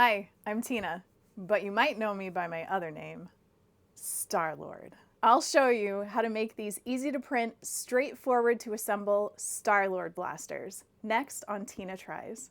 Hi, I'm Tina, but you might know me by my other name, Star-Lord. I'll show you how to make these easy to print, straightforward to assemble Star-Lord blasters, next on Tina Tries.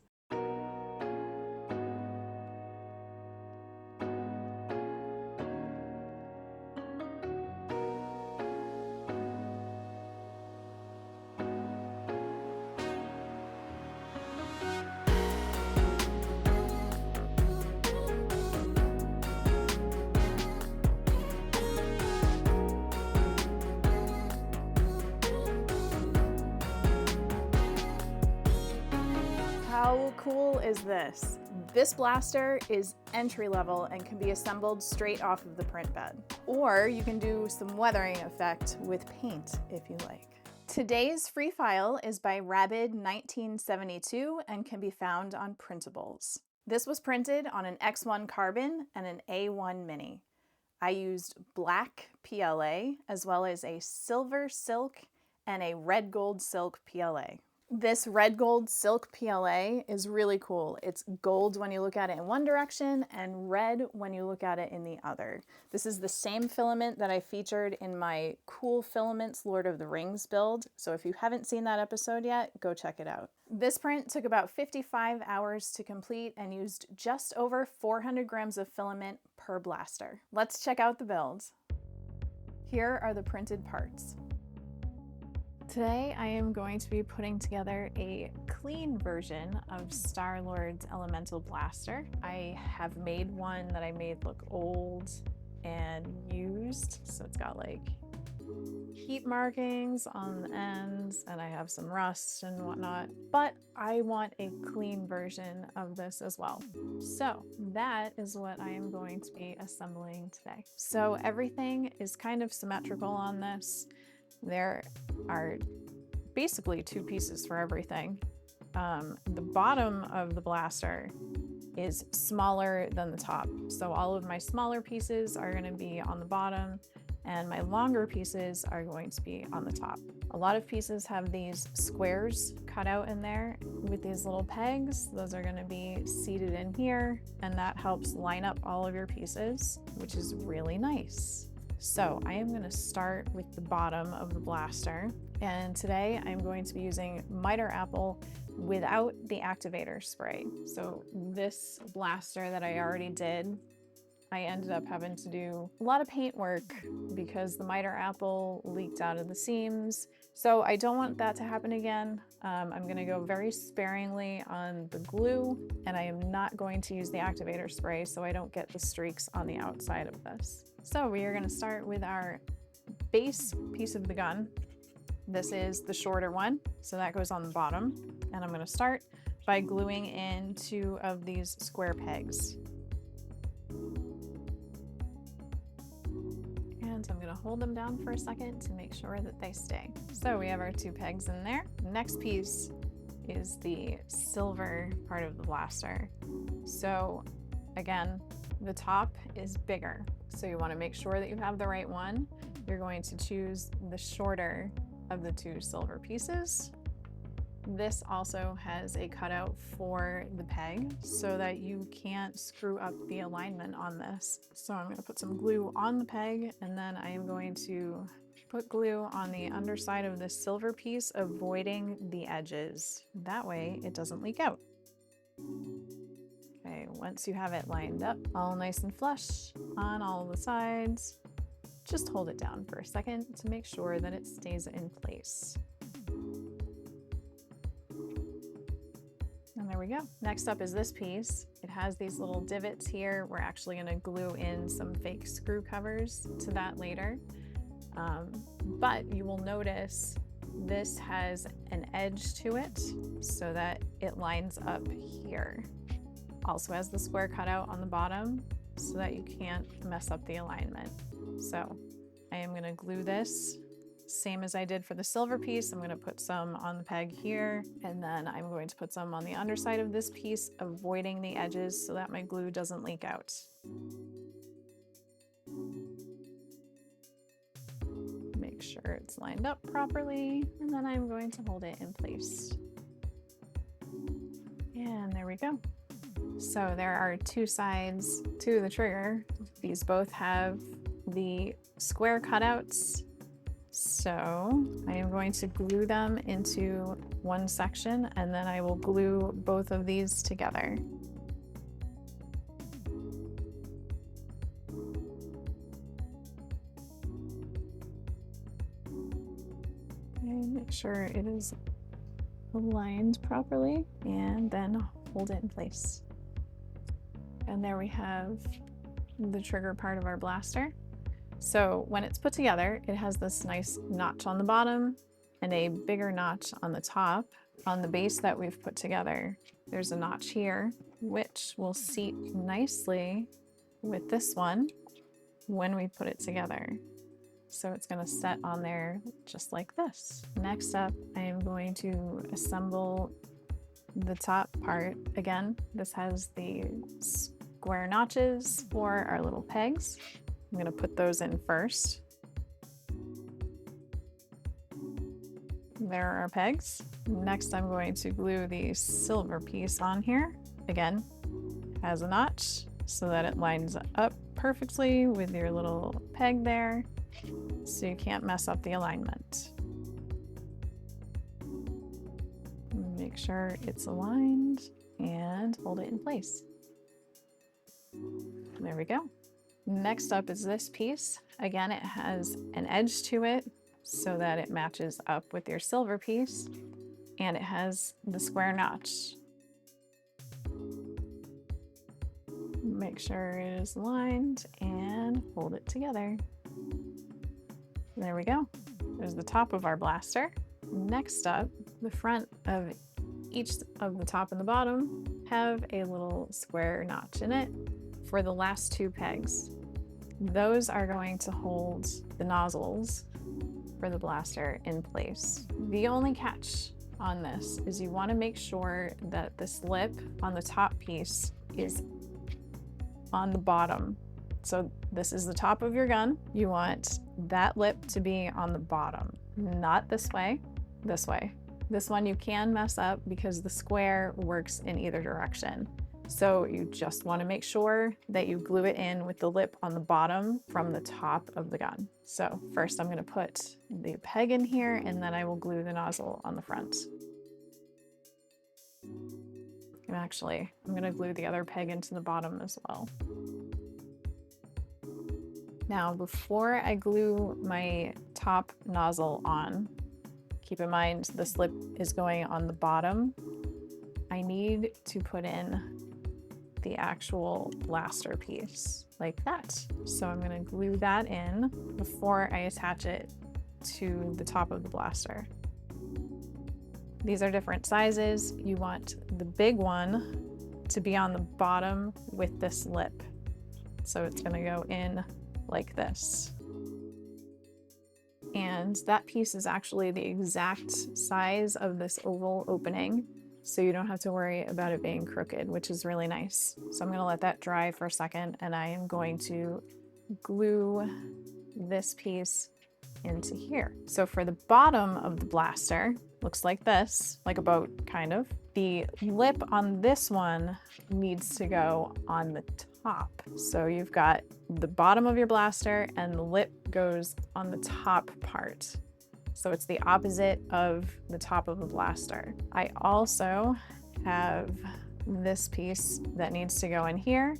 How cool is this? This blaster is entry level and can be assembled straight off of the print bed. Or you can do some weathering effect with paint if you like. Today's free file is by Rabid1972 and can be found on Printables. This was printed on an X1 Carbon and an A1 Mini. I used black PLA as well as a silver silk and a red gold silk PLA. This red gold silk PLA is really cool. It's gold when you look at it in one direction and red when you look at it in the other. This is the same filament that I featured in my Cool Filaments Lord of the Rings build, so if you haven't seen that episode yet, go check it out. This print took about 55 hours to complete and used just over 400 grams of filament per blaster. Let's check out the build. Here are the printed parts. Today I am going to be putting together a clean version of Star-Lord's Elemental Blaster. I have made one that I made look old and used, so it's got like heat markings on the ends and I have some rust and whatnot, but I want a clean version of this as well. So that is what I am going to be assembling today. So everything is kind of symmetrical on this. There are basically two pieces for everything. The bottom of the blaster is smaller than the top. So all of my smaller pieces are going to be on the bottom and my longer pieces are going to be on the top. A lot of pieces have these squares cut out in there with these little pegs. Those are going to be seated in here and that helps line up all of your pieces, which is really nice. So I am going to start with the bottom of the blaster, and today I'm going to be using Miter Apple without the activator spray. So this blaster that I already did, I ended up having to do a lot of paint work because the Miter Apple leaked out of the seams. So I don't want that to happen again. I'm going to go very sparingly on the glue, and I am not going to use the activator spray so I don't get the streaks on the outside of this. So we are going to start with our base piece of the gun. This is the shorter one, so that goes on the bottom. And I'm going to start by gluing in two of these square pegs. And I'm going to hold them down for a second to make sure that they stay. So we have our two pegs in there. Next piece is the silver part of the blaster. So again, the top is bigger. So you want to make sure that you have the right one. You're going to choose the shorter of the two silver pieces. This also has a cutout for the peg so that you can't screw up the alignment on this. So I'm going to put some glue on the peg and then I am going to put glue on the underside of this silver piece, avoiding the edges. That way it doesn't leak out. Okay, once you have it lined up, all nice and flush on all the sides, just hold it down for a second to make sure that it stays in place. And there we go. Next up is this piece. It has these little divots here. We're actually going to glue in some fake screw covers to that later. But you will notice this has an edge to it so that it lines up here. Also has the square cutout on the bottom so that you can't mess up the alignment. So I am going to glue this same as I did for the silver piece. I'm going to put some on the peg here, and then I'm going to put some on the underside of this piece, avoiding the edges so that my glue doesn't leak out. Make sure it's lined up properly, and then I'm going to hold it in place. And there we go. So there are two sides to the trigger. These both have the square cutouts. So I am going to glue them into one section, and then I will glue both of these together. And make sure it is aligned properly, and then hold it in place. And there we have the trigger part of our blaster. So when it's put together, it has this nice notch on the bottom and a bigger notch on the top. On the base that we've put together, there's a notch here, which will seat nicely with this one when we put it together. So it's going to set on there just like this. Next up, I am going to assemble the top part. Again, this has the square notches for our little pegs. I'm going to put those in first. There are our pegs. Next, I'm going to glue the silver piece on here. Again, has a notch so that it lines up perfectly with your little peg there, so you can't mess up the alignment. Make sure it's aligned and hold it in place. There we go. Next up is this piece. Again, it has an edge to it so that it matches up with your silver piece, and it has the square notch. Make sure it is aligned and hold it together. There we go. There's the top of our blaster. Next up, the front of each of the top and the bottom have a little square notch in it for the last two pegs. Those are going to hold the nozzles for the blaster in place. The only catch on this is you want to make sure that this lip on the top piece is on the bottom. So this is the top of your gun. You want that lip to be on the bottom, not this way, this way. This one you can mess up because the square works in either direction. So you just want to make sure that you glue it in with the lip on the bottom from the top of the gun. So first I'm going to put the peg in here, and then I will glue the nozzle on the front. And actually, I'm going to glue the other peg into the bottom as well. Now, before I glue my top nozzle on, keep in mind this lip is going on the bottom. I need to put in the actual blaster piece like that. So I'm going to glue that in before I attach it to the top of the blaster. These are different sizes. You want the big one to be on the bottom with this lip. So it's going to go in like this. And that piece is actually the exact size of this oval opening, so you don't have to worry about it being crooked, which is really nice. So I'm going to let that dry for a second, and I am going to glue this piece into here. So for the bottom of the blaster, looks like this, like a boat kind of. The lip on this one needs to go on the top. So you've got the bottom of your blaster and the lip goes on the top part. So it's the opposite of the top of the blaster. I also have this piece that needs to go in here.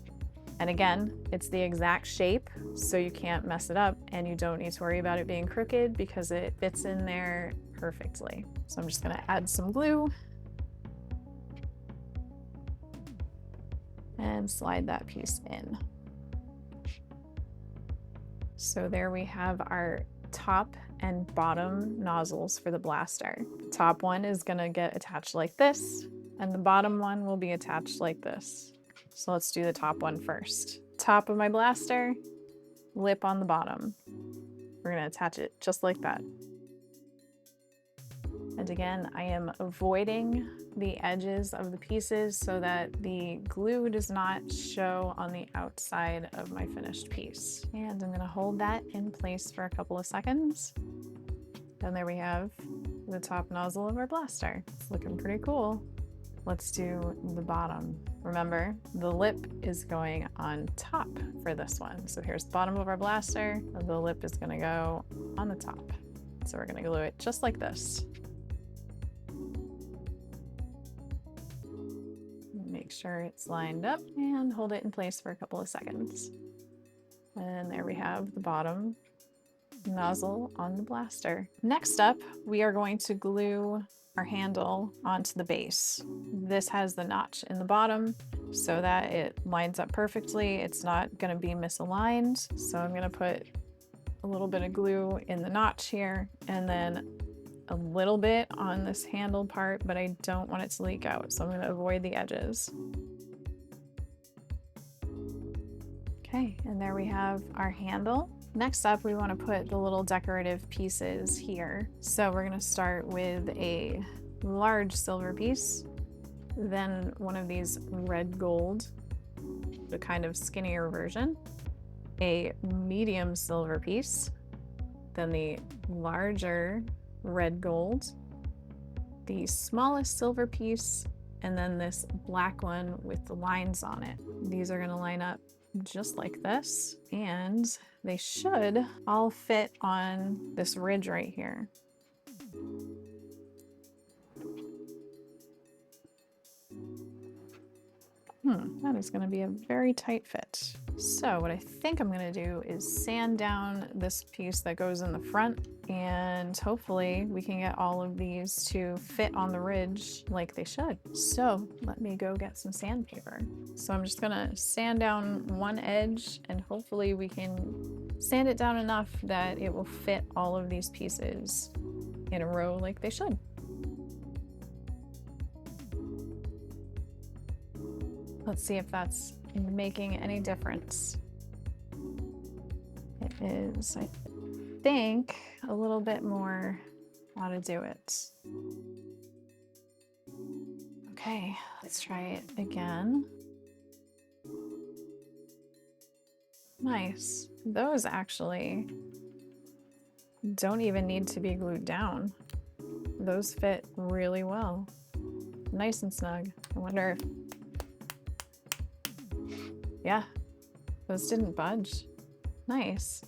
And again, it's the exact shape, so you can't mess it up, and you don't need to worry about it being crooked because it fits in there perfectly. So I'm just gonna add some glue and slide that piece in. So there we have our top and bottom nozzles for the blaster. The top one is gonna get attached like this, and the bottom one will be attached like this. So let's do the top one first. Top of my blaster, lip on the bottom. We're gonna attach it just like that. And again, I am avoiding the edges of the pieces so that the glue does not show on the outside of my finished piece. And I'm gonna hold that in place for a couple of seconds. And there we have the top nozzle of our blaster. It's looking pretty cool. Let's do the bottom. Remember, the lip is going on top for this one. So here's the bottom of our blaster. The lip is gonna go on the top. So we're gonna glue it just like this. Make sure it's lined up and hold it in place for a couple of seconds. And there we have the bottom nozzle on the blaster. Next up, we are going to glue our handle onto the base. This has the notch in the bottom so that it lines up perfectly. It's not going to be misaligned. So I'm going to put a little bit of glue in the notch here and then a little bit on this handle part, but I don't want it to leak out. So I'm going to avoid the edges. Okay, and there we have our handle. Next up, we want to put the little decorative pieces here. So we're going to start with a large silver piece, then one of these red gold, the kind of skinnier version, a medium silver piece, then the larger red gold, the smallest silver piece, and then this black one with the lines on it. These are going to line up just like this, and they should all fit on this ridge right here. That is going to be a very tight fit. So what I think I'm going to do is sand down this piece that goes in the front, and hopefully we can get all of these to fit on the ridge like they should. So let me go get some sandpaper. So I'm just going to sand down one edge, and hopefully we can sand it down enough that it will fit all of these pieces in a row like they should. Let's see if that's making any difference. It is, I think, a little bit more how to do it. Okay, let's try it again. Nice. Those actually don't even need to be glued down. Those fit really well. Nice and snug. I wonder if... Yeah, those didn't budge. Nice.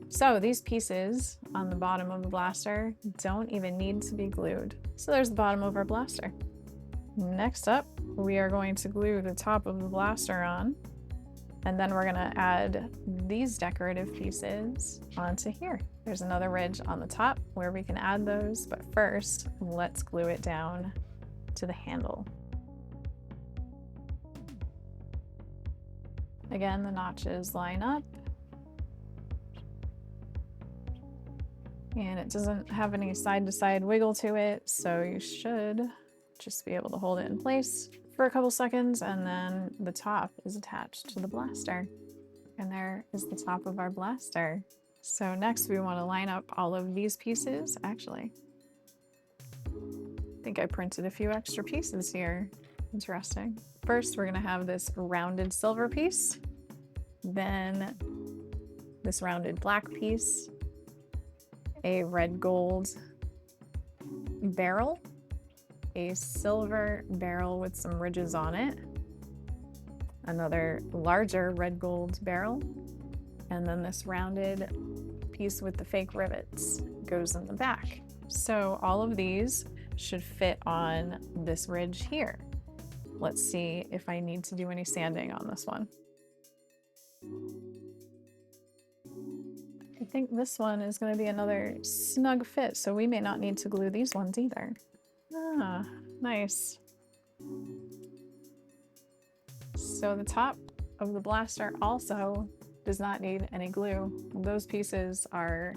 So these pieces on the bottom of the blaster don't even need to be glued. So there's the bottom of our blaster. Next up, we are going to glue the top of the blaster on, and then we're gonna add these decorative pieces onto here. There's another ridge on the top where we can add those, but first, let's glue it down to the handle. Again, the notches line up, and it doesn't have any side-to-side wiggle to it, so you should just be able to hold it in place for a couple seconds, and then the top is attached to the blaster. And there is the top of our blaster. So next we want to line up all of these pieces. Actually, I think I printed a few extra pieces here. Interesting. First, we're going to have this rounded silver piece, then this rounded black piece, a red gold barrel, a silver barrel with some ridges on it, another larger red gold barrel, and then this rounded piece with the fake rivets goes in the back. So all of these should fit on this ridge here. Let's see if I need to do any sanding on this one. I think this one is going to be another snug fit, so we may not need to glue these ones either. Ah, nice. So the top of the blaster also does not need any glue. Those pieces are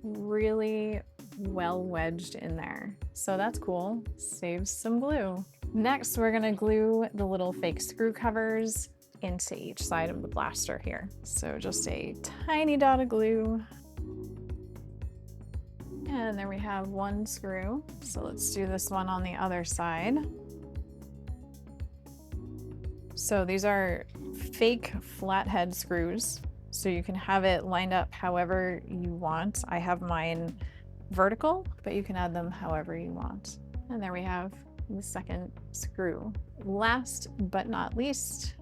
really well wedged in there. So that's cool. Saves some glue. Next, we're gonna glue the little fake screw covers into each side of the blaster here. So just a tiny dot of glue. And there we have one screw. So let's do this one on the other side. So these are fake flathead screws. So you can have it lined up however you want. I have mine vertical, but you can add them however you want. And there we have the second screw. Last but not least,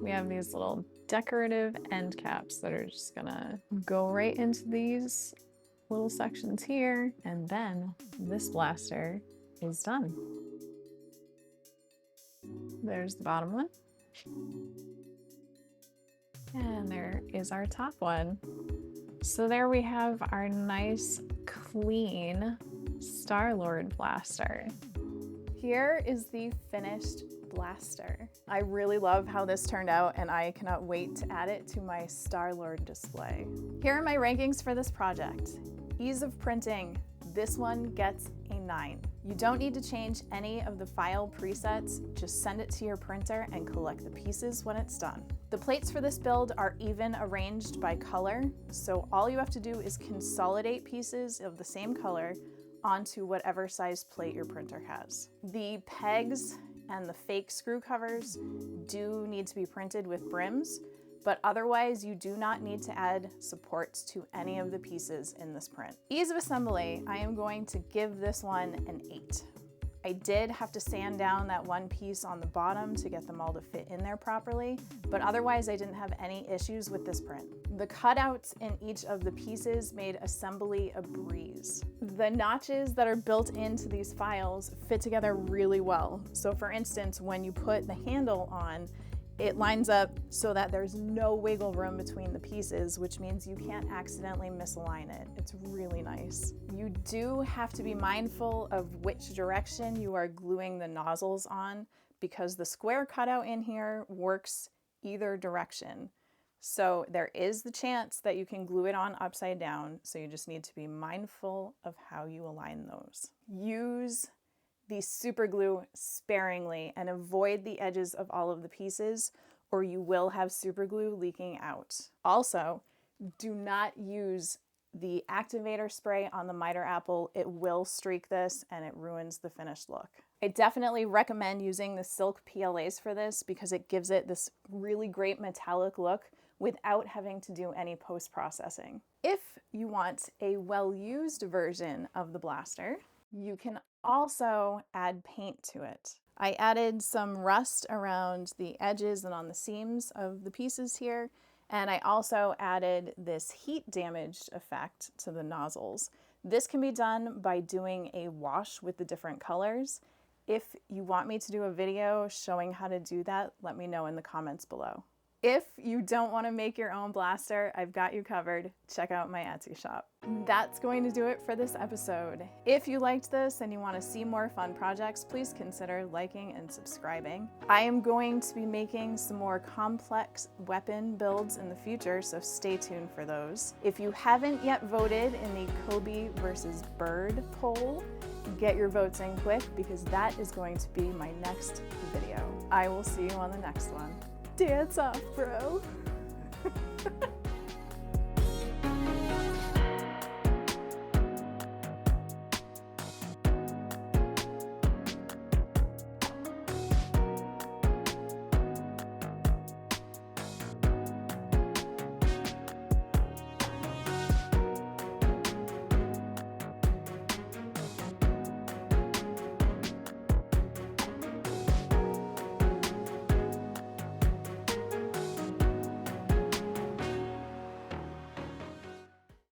we have these little decorative end caps that are just gonna go right into these little sections here, and then this blaster is done. There's the bottom one. And there is our top one. So there we have our nice, clean Star-Lord blaster. Here is the finished blaster. I really love how this turned out, and I cannot wait to add it to my Star-Lord display. Here are my rankings for this project. Ease of printing, this one gets a 9. You don't need to change any of the file presets, just send it to your printer and collect the pieces when it's done. The plates for this build are even arranged by color, so all you have to do is consolidate pieces of the same color onto whatever size plate your printer has. The pegs and the fake screw covers do need to be printed with brims, but otherwise you do not need to add supports to any of the pieces in this print. Ease of assembly, I am going to give this one an 8. I did have to sand down that one piece on the bottom to get them all to fit in there properly, but otherwise I didn't have any issues with this print. The cutouts in each of the pieces made assembly a breeze. The notches that are built into these files fit together really well. So for instance, when you put the handle on, it lines up so that there's no wiggle room between the pieces, which means you can't accidentally misalign it. It's really nice. You do have to be mindful of which direction you are gluing the nozzles on, because the square cutout in here works either direction. So there is the chance that you can glue it on upside down, so you just need to be mindful of how you align those. Use the super glue sparingly and avoid the edges of all of the pieces, or you will have super glue leaking out. Also, do not use the activator spray on the miter apple. It will streak this and it ruins the finished look. I definitely recommend using the silk PLAs for this because it gives it this really great metallic look without having to do any post-processing. If you want a well-used version of the blaster, you can also add paint to it. I added some rust around the edges and on the seams of the pieces here, and I also added this heat damaged effect to the nozzles. This can be done by doing a wash with the different colors. If you want me to do a video showing how to do that, let me know in the comments below. If you don't want to make your own blaster, I've got you covered. Check out my Etsy shop. That's going to do it for this episode. If you liked this and you want to see more fun projects, please consider liking and subscribing. I am going to be making some more complex weapon builds in the future, so stay tuned for those. If you haven't yet voted in the Kobe versus Bird poll, get your votes in quick because that is going to be my next video. I will see you on the next one. Dance off, bro.